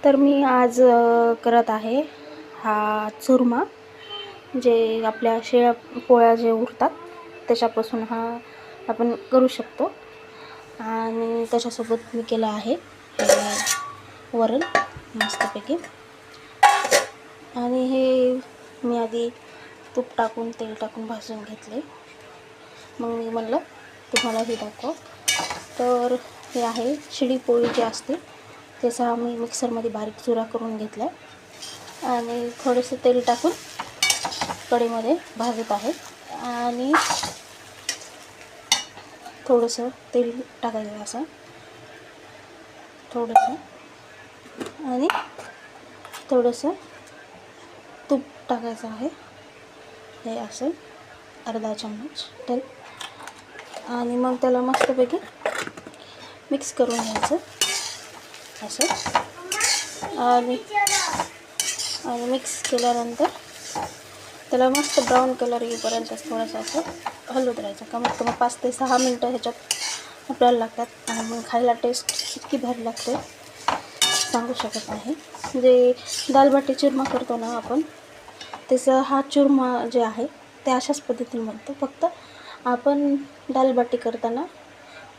तर मी आज करत आहे हा चुरमा, जे आपल्या शेळ्या पोळ्या जे उरतात त्याच्यापासून हा आपण करू शकतो. आणि त्याच्यासोबत मी केलं आहे वरण मस्तपैकी. आणि हे मी आधी तूप टाकून तेल टाकून भाजून घेतले. मग मी म्हणलं तुम्हाला हे दाखव. तर हे आहे शिळी पोळी जी असते त्याचा मी मिक्सरमध्ये बारीक चुरा करून घेतला आणि थोडेसे तेल टाकून कढईमध्ये भाजत आहे. आणि थोडंसं तेल टाकायचं असं थोडंसं, आणि थोडंसं तूप टाकायचं आहे, हे असं अर्धा चम्मच तेल. आणि मग त्याला मस्तपैकी मिक्स करून घ्यायचं असं. आणि मिक्स केल्यानंतर त्याला मस्त ब्राऊन कलर येईपर्यंत थोडंसं असं हलवत राहायचं. कमीत कमी 5 ते 6 मिनटं ह्याच्यात आपल्याला लागतात. आणि मग खायला टेस्ट इतकी भारी लागते सांगू शकत नाही. जे दालबाटी चुरमा करतो ना आपण, त्याचं हा चुरमा जे आहे ते अशाच पद्धतीने बनतो. फक्त आपण दालबाटी करताना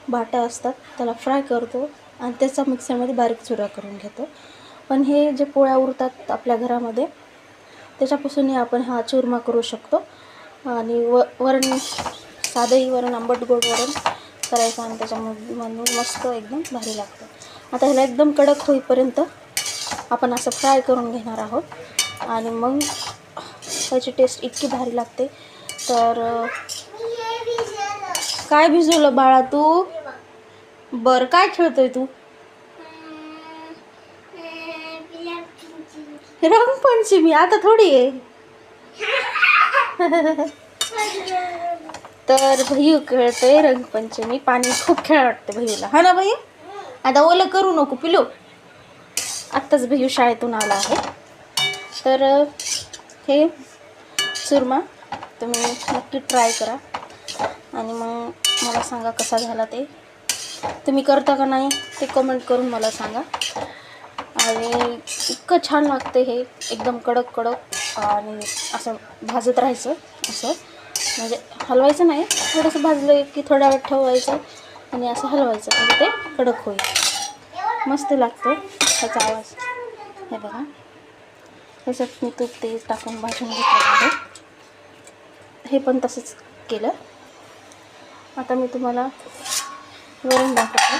बाटा असतात त्याला फ्राय करतो आणि त्याचा मिक्सरमध्ये बारीक चुरा करून घेतो. पण हे जे पोळ्या उरतात आपल्या घरामध्ये त्याच्यापासूनही आपण हा चुरमा करू शकतो. आणि वरण साधंही वरण, आंबट गोड वरण करायचं आणि त्याच्यामधून मस्त एकदम भारी लागतं. आता ह्याला एकदम कडक होईपर्यंत आपण असं फ्राय करून घेणार आहोत. आणि मग त्याची टेस्ट इतकी भारी लागते. तर काय भिजवलं बाळा तू? बरं, काय खेळतोय तू? रंगपंचमी आता थोडी आहे. तर भैयू खेळतोय रंगपंचमी. पाणी खूप खेळ वाटते भैयूला, हा ना भैयू? आता ओलं करू नको पिलू. आत्ताच भैयू शाळेतून आला आहे. तर हे चुरमा तुम्ही नक्की ट्राय करा आणि मग मला सांगा कसा झाला ते. तुम्ही करता का नाही ते कमेंट करून मला सांगा. आणि इतकं छान लागते हे, एकदम कडक कडक. आणि असं भाजत राहायचं असं, म्हणजे हलवायचं नाही, थोडंसं भाजलं की थोड्या वेळ ठेवायचं आणि असं हलवायचं म्हणजे ते कडक होईल. मस्त लागतं त्याचा आवाज. हे बघा, ह्याच्यात मी तूप तेल टाकून भाजून घेतलं आहे. हे पण तसंच केलं. आता मी तुम्हाला वरण दाखवते.